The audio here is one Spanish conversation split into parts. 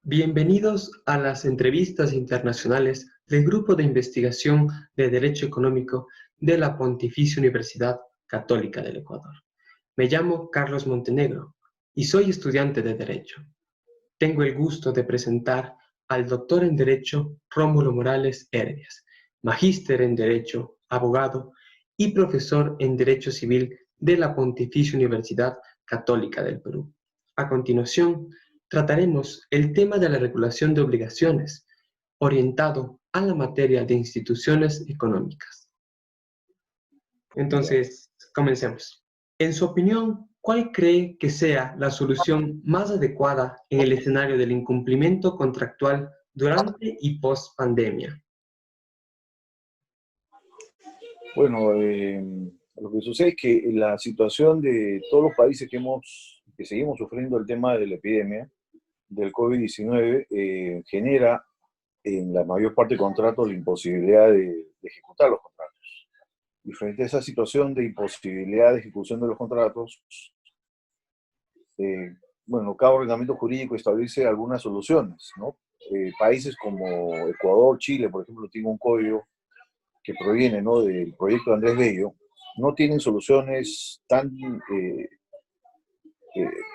Bienvenidos a las entrevistas internacionales del Grupo de Investigación de Derecho Económico de la Pontificia Universidad Católica del Ecuador. Me llamo Carlos Montenegro y soy estudiante de Derecho. Tengo el gusto de presentar al doctor en Derecho Rómulo Morales Herbias, magíster en Derecho, abogado y profesor en Derecho Civil de la Pontificia Universidad Católica del Perú. A continuación, trataremos el tema de la regulación de obligaciones, orientado a la materia de instituciones económicas. Entonces, comencemos. En su opinión, ¿cuál cree que sea la solución más adecuada en el escenario del incumplimiento contractual durante y post pandemia? Bueno, lo que sucede es que la situación de todos los países que seguimos sufriendo el tema de la epidemia del COVID-19 genera en la mayor parte de contratos la imposibilidad de ejecutar los contratos. Y frente a esa situación de imposibilidad de ejecución de los contratos, cada ordenamiento jurídico establece algunas soluciones, ¿no? Países como Ecuador, Chile, por ejemplo, tienen un código que proviene, ¿no?, del proyecto de Andrés Bello, no tienen soluciones tan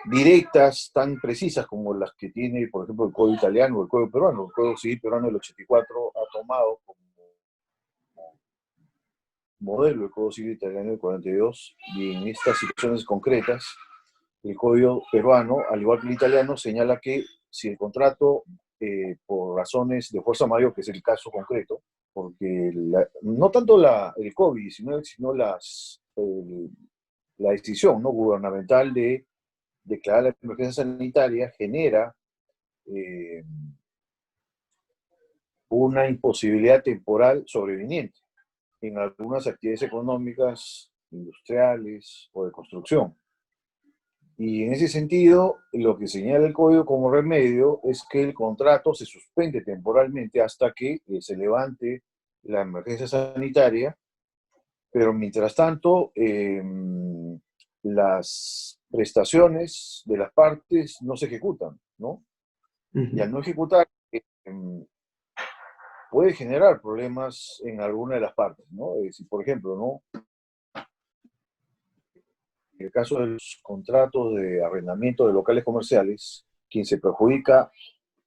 directas, tan precisas como las que tiene, por ejemplo, el Código italiano o el Código peruano. El Código Civil peruano del 84 ha tomado como modelo el Código Civil italiano del 42, y en estas situaciones concretas, el Código peruano, al igual que el italiano, señala que si el contrato, por razones de fuerza mayor, que es el caso concreto, porque no tanto el COVID, sino la decisión, ¿no?, gubernamental de declarar la emergencia sanitaria genera una imposibilidad temporal sobreviniente en algunas actividades económicas, industriales o de construcción. Y en ese sentido, lo que señala el Código como remedio es que el contrato se suspende temporalmente hasta que se levante la emergencia sanitaria, pero mientras tanto, las prestaciones de las partes no se ejecutan, ¿no? Y al no ejecutar, puede generar problemas en alguna de las partes, ¿no? Si, por ejemplo, ¿no?, en el caso de los contratos de arrendamiento de locales comerciales, quien se perjudica,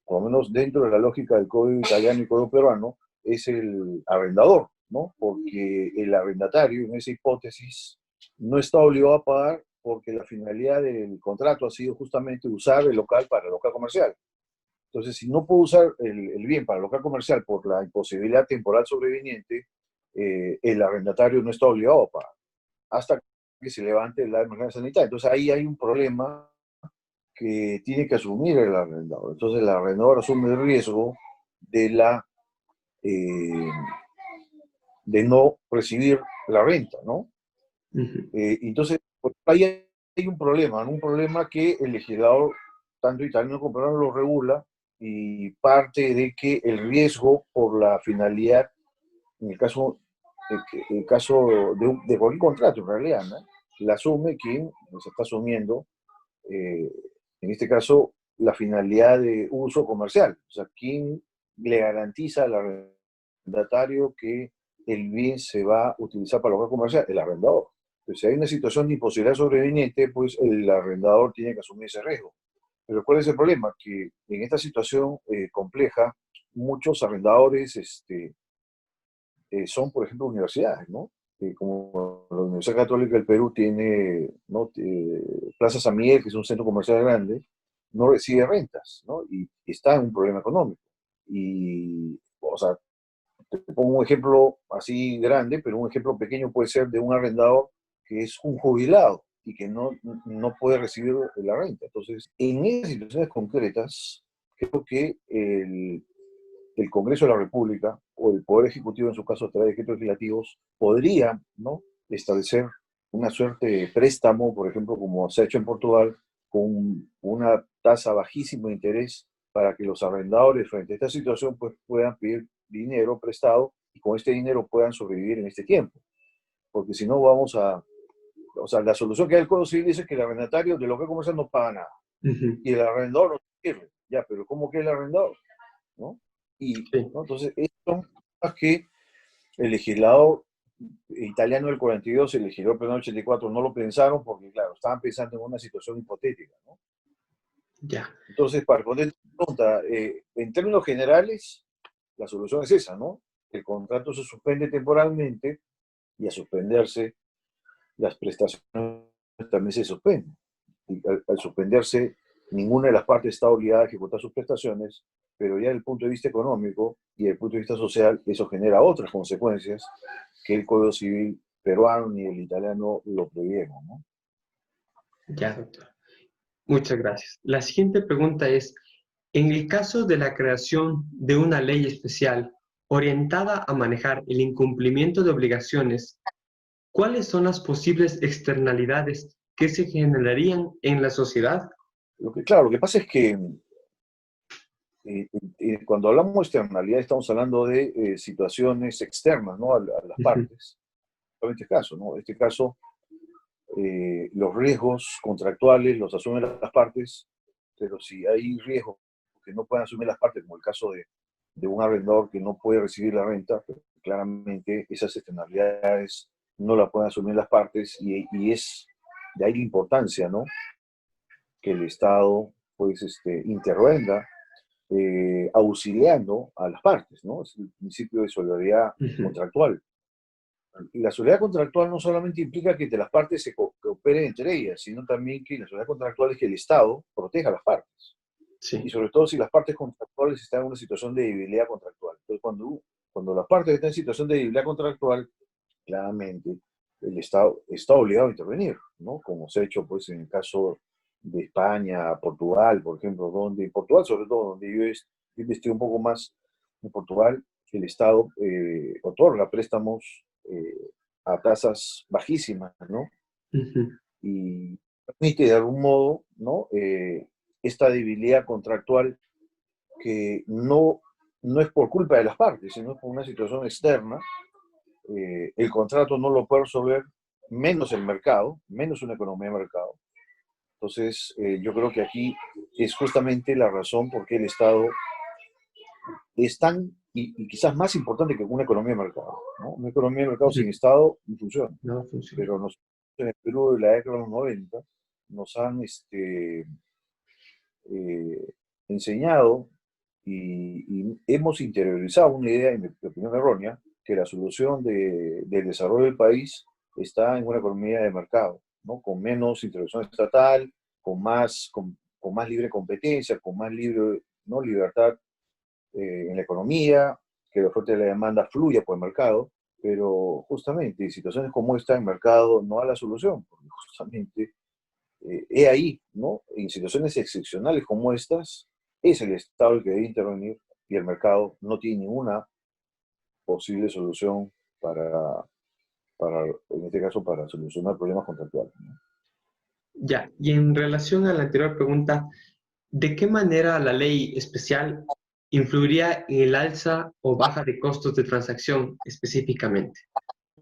por lo menos dentro de la lógica del Código italiano y Código peruano, es el arrendador, ¿no? Porque el arrendatario, en esa hipótesis, no está obligado a pagar porque la finalidad del contrato ha sido justamente usar el local para el local comercial. Entonces, si no puedo usar el bien para el local comercial por la imposibilidad temporal sobreviniente, el arrendatario no está obligado a pagar hasta que se levante la emergencia sanitaria. Entonces, ahí hay un problema que tiene que asumir el arrendador. Entonces, el arrendador asume el riesgo de de no recibir la renta, ¿no? Entonces, pues, ahí hay un problema, ¿no? Un problema que el legislador, tanto italiano como peruano, lo regula, y parte de que el riesgo por la finalidad, en el caso de cualquier contrato, en realidad, ¿no?, la asume quien se está asumiendo, en este caso, la finalidad de uso comercial. O sea, quien le garantiza al arrendatario que el bien se va a utilizar para el local comercial, el arrendador. Entonces, si hay una situación de imposibilidad sobreviniente, pues el arrendador tiene que asumir ese riesgo. Pero ¿cuál es el problema? Que en esta situación compleja, muchos arrendadores son, por ejemplo, universidades, ¿no? Como la Universidad Católica del Perú tiene, ¿no?, Plaza San Miguel, que es un centro comercial grande, no recibe rentas, ¿no? Y está en un problema económico. Y, o sea, te pongo un ejemplo así grande, pero un ejemplo pequeño puede ser de un arrendador que es un jubilado y que no puede recibir la renta. Entonces, en esas situaciones concretas, creo que el Congreso de la República, o el Poder Ejecutivo, en su caso a través de decretos legislativos, podría, ¿no?, establecer una suerte de préstamo, por ejemplo, como se ha hecho en Portugal, con una tasa bajísima de interés, para que los arrendadores frente a esta situación pues puedan pedir dinero prestado y con este dinero puedan sobrevivir en este tiempo. Porque si no o sea, la solución que hay el Código Civil dice que el arrendatario de local comercial no paga nada y el arrendador no sirve. Ya, pero ¿cómo que el arrendador? ¿No? Sí, ¿No? Entonces, estas son cosas que el legislador italiano del 42 y el legislador peruano del 84 no lo pensaron porque, claro, estaban pensando en una situación hipotética, ¿no? ya, Entonces, para responder tu pregunta, en términos generales, la solución es esa, ¿no? El contrato se suspende temporalmente y a suspenderse, las prestaciones también se suspenden. Y al suspenderse, ninguna de las partes está obligada a ejecutar sus prestaciones, pero ya desde el punto de vista económico y desde el punto de vista social, eso genera otras consecuencias que el Código Civil peruano ni el italiano lo previeron, ¿no? ya, doctor. Muchas gracias. La siguiente pregunta es, en el caso de la creación de una ley especial orientada a manejar el incumplimiento de obligaciones, ¿cuáles son las posibles externalidades que se generarían en la sociedad? Claro, lo que pasa es que cuando hablamos de externalidad estamos hablando de situaciones externas, ¿no? A las Ujú, partes. En este caso, ¿no? En este caso, los riesgos contractuales los asumen las partes, pero si hay riesgos que no pueden asumir las partes, como el caso de un arrendador que no puede recibir la renta, pues, claramente esas externalidades no las pueden asumir las partes y es de ahí la importancia, ¿no? Que el Estado pues intervenga auxiliando a las partes, ¿no? Es el principio de solidaridad ujú. contractual. Y la solidaridad contractual no solamente implica que las partes se cooperen entre ellas, sino también que la solidaridad contractual es que el Estado proteja a las partes. Y Sí, sobre todo si las partes contractuales están en una situación de debilidad contractual. Entonces, cuando las partes están en situación de debilidad contractual, claramente el Estado está obligado a intervenir, ¿no? Como se ha hecho pues en el caso de España, Portugal, por ejemplo, donde, en Portugal sobre todo, donde yo investigué un poco más, en Portugal el Estado otorga préstamos a tasas bajísimas, ¿no? ujú, Y permite de algún modo, ¿no? Esta debilidad contractual que no es por culpa de las partes, sino por una situación externa. El contrato no lo puede resolver, menos el mercado, menos una economía de mercado. Entonces, yo creo que aquí es justamente la razón por qué el Estado es tan y quizás más importante que una economía de mercado, ¿no? Una economía de mercado ujú. sin Estado no funciona. No funciona. Pero nosotros en el Perú de la década de los 90 nos han enseñado y hemos interiorizado una idea, en mi opinión errónea, que la solución del desarrollo del país está en una economía de mercado, ¿no? Con menos intervención estatal, con más libre competencia, con más libre, ¿no? Libertad en la economía, que la oferta y la demanda fluya por el mercado, pero justamente en situaciones como esta, el mercado no da la solución, porque justamente he ahí, ¿no? En situaciones excepcionales como estas, es el Estado el que debe intervenir y el mercado no tiene ninguna posible solución en este caso, para solucionar problemas contractuales, ¿no? Ya, y en relación a la anterior pregunta, ¿de qué manera la ley especial influiría en el alza o baja de costos de transacción específicamente?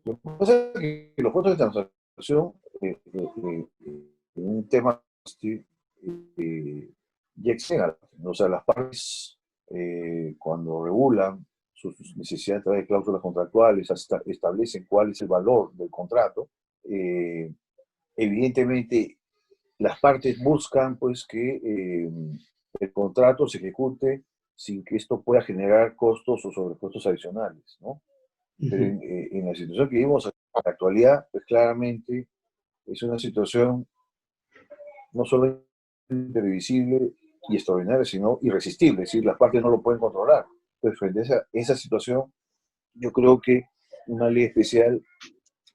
Lo que pasa es que los costos de transacción, en un tema eh, ya exceden, o sea, las partes cuando regulan sus necesidades a través de cláusulas contractuales, establecen cuál es el valor del contrato, eh, evidentemente las partes buscan pues que el contrato se ejecute sin que esto pueda generar costos o sobrecostos adicionales, ¿no? Pero Ujú, en la situación que vivimos en la actualidad, pues claramente es una situación no solo imprevisible y extraordinaria, sino irresistible, es decir, las partes no lo pueden controlar. Entonces, frente a esa situación, yo creo que una ley especial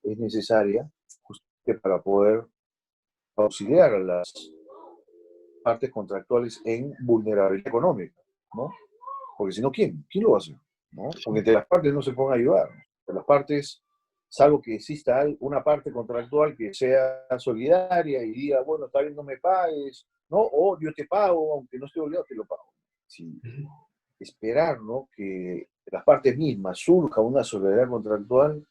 es necesaria justamente para poder auxiliar a las partes contractuales en vulnerabilidad económica, ¿no? Porque si no, ¿quién lo va a hacer? ¿No? Porque sí, entre las partes no se pueden ayudar. Entre las partes, salvo que exista una parte contractual que sea solidaria y diga, bueno, está bien, no me pagues, ¿no? O yo te pago, aunque no esté obligado, te lo pago. Si ujú. esperar, ¿no? Que de las partes mismas surja una solidaridad contractual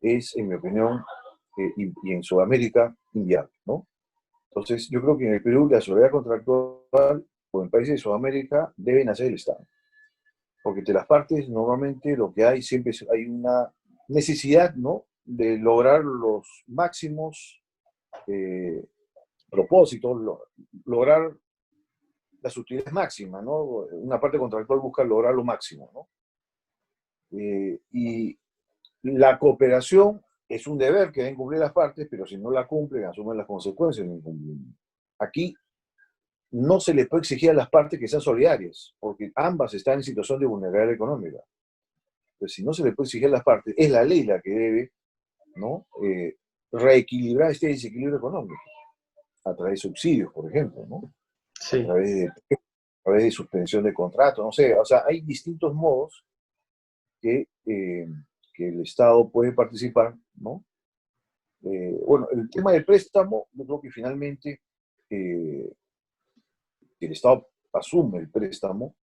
es, en mi opinión, y en Sudamérica, inviable, ¿no? Entonces, yo creo que en el Perú la solidaridad contractual o en países de Sudamérica deben hacer el Estado. Porque entre las partes normalmente lo que hay siempre hay una necesidad, ¿no?, de lograr los máximos propósitos, lograr las utilidades máximas, ¿no? Una parte contractual busca lograr lo máximo, ¿no? Y la cooperación es un deber que deben cumplir las partes, pero si no la cumplen, asumen las consecuencias del incumplimiento. Aquí no se les puede exigir a las partes que sean solidarias, porque ambas están en situación de vulnerabilidad económica. Entonces, si no se les puede exigir a las partes, es la ley la que debe, ¿no?, reequilibrar este desequilibrio económico, a través de subsidios, por ejemplo, ¿no?, a Sí, través de suspensión de contratos, no sé, o sea, hay distintos modos que el Estado puede participar, ¿no? Bueno, el tema del préstamo, yo creo que finalmente eh, el Estado asume el préstamo,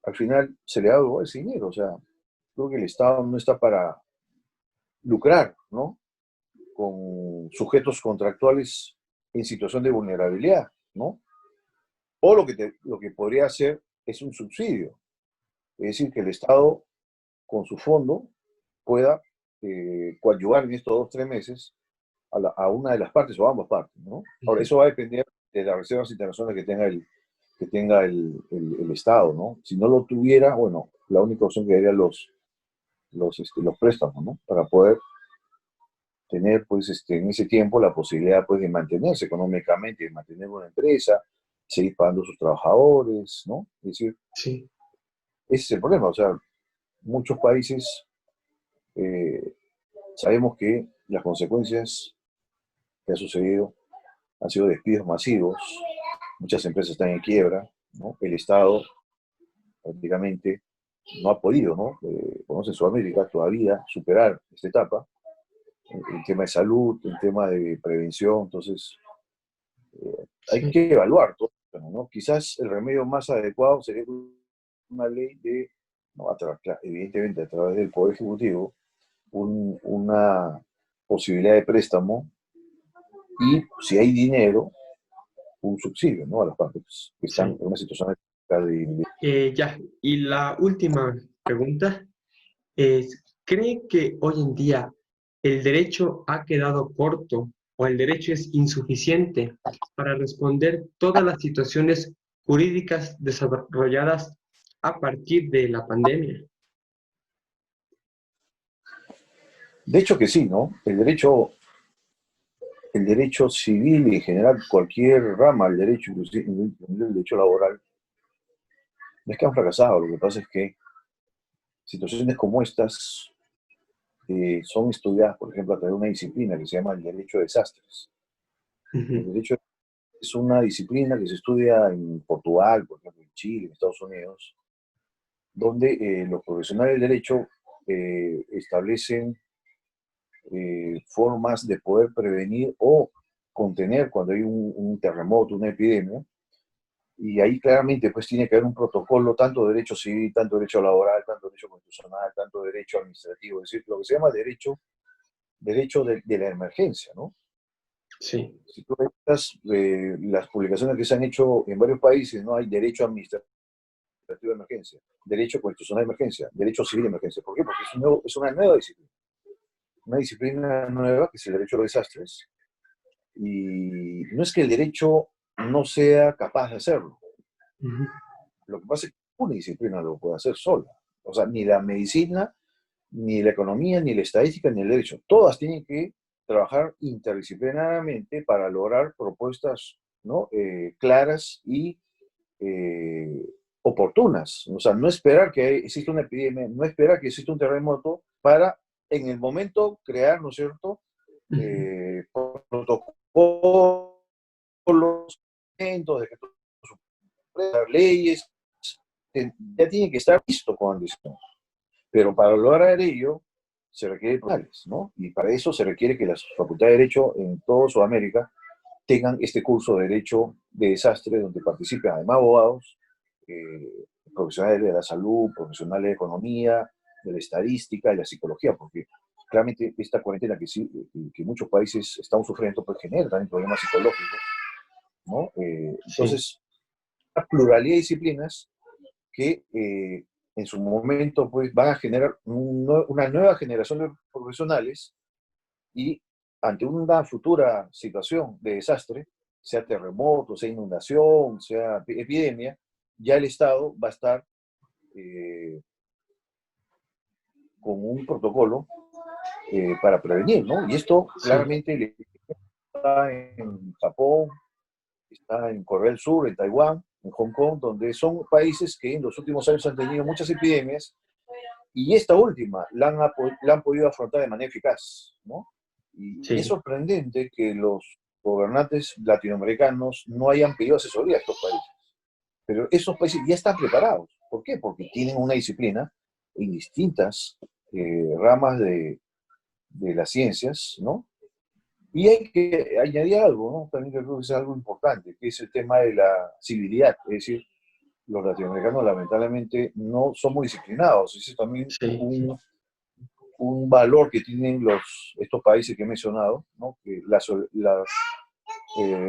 al final se le da ese dinero, o sea, creo que el Estado no está para lucrar, ¿no?, con sujetos contractuales en situación de vulnerabilidad, ¿no? O lo que podría hacer es un subsidio, es decir, que el Estado con su fondo pueda coadyuvar en estos 2 o 3 meses a una de las partes o a ambas partes, ¿no? Ahora, eso va a depender de las reservas internacionales que tenga el Estado, ¿no? Si no lo tuviera, bueno, la única opción que daría los préstamos, ¿no? Para poder tener, pues, en ese tiempo la posibilidad, pues, de mantenerse económicamente, de mantener una empresa, seguir pagando a sus trabajadores, ¿no? Es decir, sí, ese es el problema, o sea, muchos países eh, sabemos que las consecuencias que ha sucedido han sido despidos masivos, muchas empresas están en quiebra, ¿no? El Estado prácticamente no ha podido, ¿no?, por lo menos en Sudamérica, todavía superar esta etapa, el tema de salud, el tema de prevención, entonces hay sí. que evaluar todo, ¿no? Quizás el remedio más adecuado sería una ley de, ¿no?, evidentemente a través del Poder Ejecutivo, una posibilidad de préstamo y, si hay dinero, un subsidio, ¿no?, a las partes que están Sí. en una situación de... Ya, y la última pregunta es, ¿cree que hoy en día el derecho ha quedado corto o el derecho es insuficiente para responder todas las situaciones jurídicas desarrolladas a partir de la pandemia? De hecho que sí, ¿no? El derecho civil y en general cualquier rama del derecho, inclusive el derecho laboral, no es que han fracasado, lo que pasa es que situaciones como estas son estudiadas, por ejemplo, a través de una disciplina que se llama el derecho de desastres. El Ujú. derecho es una disciplina que se estudia en Portugal, por ejemplo, en Chile, en Estados Unidos, donde los profesionales del derecho establecen formas de poder prevenir o contener cuando hay un terremoto, una epidemia, y ahí claramente pues tiene que haber un protocolo, tanto derecho civil, tanto derecho laboral, tanto derecho constitucional, tanto derecho administrativo, es decir, lo que se llama derecho de la emergencia, ¿no? Sí, Si tú ves las publicaciones que se han hecho en varios países, ¿no? Hay derecho administrativo de emergencia, derecho constitucional de emergencia, derecho civil de emergencia. ¿Por qué? Porque es una nueva disciplina. Una disciplina nueva que es el derecho a los desastres. Y no es que el derecho no sea capaz de hacerlo. ujú, Lo que pasa es que una disciplina lo puede hacer sola. O sea, ni la medicina, ni la economía, ni la estadística, ni el derecho. Todas tienen que trabajar interdisciplinariamente para lograr propuestas, ¿no?, claras y eh, oportunas. O sea, no esperar que exista una epidemia, no esperar que exista un terremoto para en el momento crear, ¿no es cierto?, ujú. protocolos, de leyes, ya tiene que estar listo con decisión. Pero para lograr ello se requiere profesionales, ¿no? Y para eso se requiere que las facultades de Derecho en toda Sudamérica tengan este curso de Derecho de Desastre, donde participen además abogados, profesionales de la salud, profesionales de economía, de la estadística, de la psicología, porque claramente esta cuarentena que muchos países estamos sufriendo pues genera también problemas psicológicos ¿no? Sí, Entonces, una pluralidad de disciplinas que en su momento pues, van a generar una nueva generación de profesionales y ante una futura situación de desastre, sea terremoto, sea inundación, sea epidemia, ya el Estado va a estar eh, con un protocolo para prevenir, ¿no? Y esto sí, claramente está en Japón, está en Corea del Sur, en Taiwán, en Hong Kong, donde son países que en los últimos años han tenido muchas epidemias y esta última la han podido afrontar de manera eficaz, ¿no? Y es sí, sorprendente que los gobernantes latinoamericanos no hayan pedido asesoría a estos países. Pero esos países ya están preparados. ¿Por qué? Porque tienen una disciplina en distintas ramas de las ciencias, ¿no? Y hay que añadir algo, ¿no? También creo que es algo importante, que es el tema de la civilidad. Es decir, los latinoamericanos lamentablemente no somos disciplinados. Ese es también sí, un valor que tienen estos países que he mencionado, ¿no? Que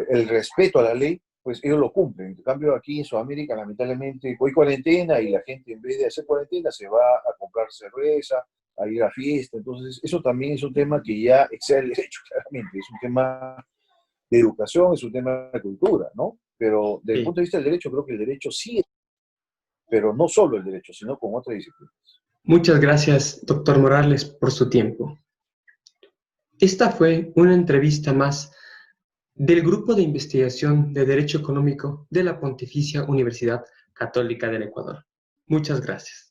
el respeto a la ley, pues ellos lo cumplen. En cambio, aquí en Sudamérica, lamentablemente, hoy cuarentena y la gente en vez de hacer cuarentena se va a comprar cerveza, a ir a fiesta. Entonces, eso también es un tema que ya excede el derecho, claramente. Es un tema de educación, es un tema de cultura, ¿no? Pero desde el sí. punto de vista del derecho, creo que el derecho sí, pero no solo el derecho, sino con otras disciplinas. Muchas gracias, doctor Morales, por su tiempo. Esta fue una entrevista más del Grupo de Investigación de Derecho Económico de la Pontificia Universidad Católica del Ecuador. Muchas gracias.